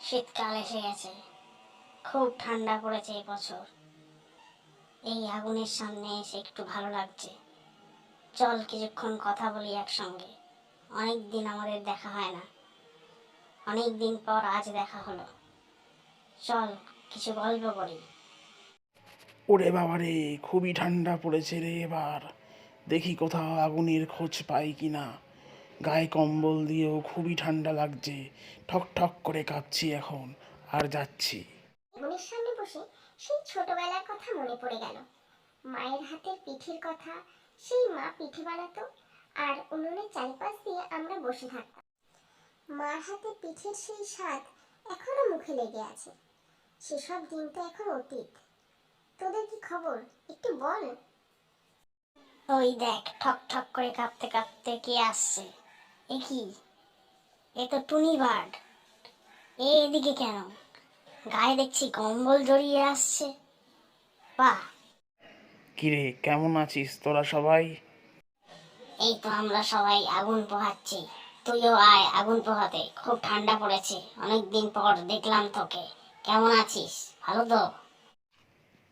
শীতকাল এসে গেছে, খুব ঠান্ডা পড়েছে এই বছর। এই আগুনের সামনে এসে একটু ভালো লাগছে। চল কিছুক্ষণ কথা বলি একসঙ্গে। অনেক দিন আমাদের দেখা হয় না, অনেক দিন পর আজ দেখা হলো। চল কিছু গল্প করি। ওরে বাবা রে, খুবই ঠান্ডা পড়েছে রে এবার। দেখি কোথাও আগুনের খোঁজ পাই কি না। গায়ে কম্বল দিয়েও খুবই ঠান্ডা লাগছে। ঠক ঠক করে কাঁপছি এখন। আর যাচ্ছি। আগুনের সামনে বসে সেই ছোটবেলার কথা মনে পড়ে গেল। মায়ের হাতের পিঠের কথা। সেই মা পিঠে বানাতো আর উনুনের চারিপাশ দিয়ে আমরা বসে থাকতাম। মার হাতের পিঠের সেই স্বাদ এখনো মুখে লেগে আছে। সেসব দিন তো এখন অতীত। তোদের কি খবর একটু বল। ওই দেখ, ঠক ঠক করে কাঁপতে কাঁপতে কে আসছে। এ কি? এ তো টুনি বার্ড। এদিকে কেন? গায়ে দেখছি কম্বল জড়িয়ে আসছে। বাহ! কিরে, কেমন আছিস তোরা সবাই? এই তো আমরা সবাই আগুন পোহাচ্ছি। তুইও আয় আগুন পোহাতে, খুব ঠান্ডা পড়েছে। অনেকদিন পর দেখলাম তোকে। কেমন আছিস? ভালো তো?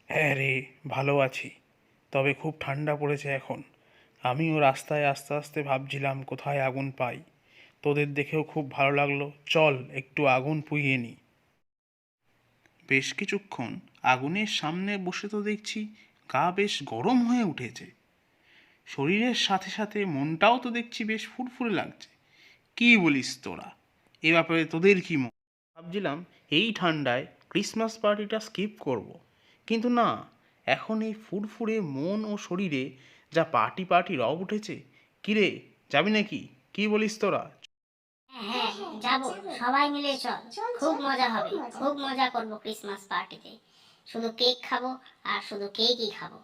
হ্যাঁ রে, ভালো আছি। তবে খুব ঠান্ডা পড়েছে এখন। আমিও রাস্তায় আস্তে আস্তে ভাবছিলাম কোথায় আগুন পাই। তোদের দেখেও খুব ভালো লাগলো। চল একটু আগুন পুড়িয়ে নিই। বেশ কিছুক্ষণ আগুনের সামনে বসে তো দেখছি গা বেশ গরম হয়ে উঠেছে। শরীরের সাথে সাথে মনটাও তো দেখছি বেশ ফুরফুরে লাগছে। কি বলিস তোরা? এ ব্যাপারে তোদের কি মত? ভাবছিলাম এই ঠান্ডায় ক্রিসমাস পার্টিটা স্কিপ করব। কিন্তু না, এখন এই ফুরফুরে মন ও শরীরে যা পার্টি পার্টি রব উঠেছে। কিরে, যাবি নাকি? কি বলিস তোরা? হ্যাঁ হ্যাঁ, যাবো। সবাই মিলে চল। খুব মজা হবে, খুব মজা করবো ক্রিসমাস পার্টিতে। শুধু কেক খাবো আর শুধু কেকই খাবো।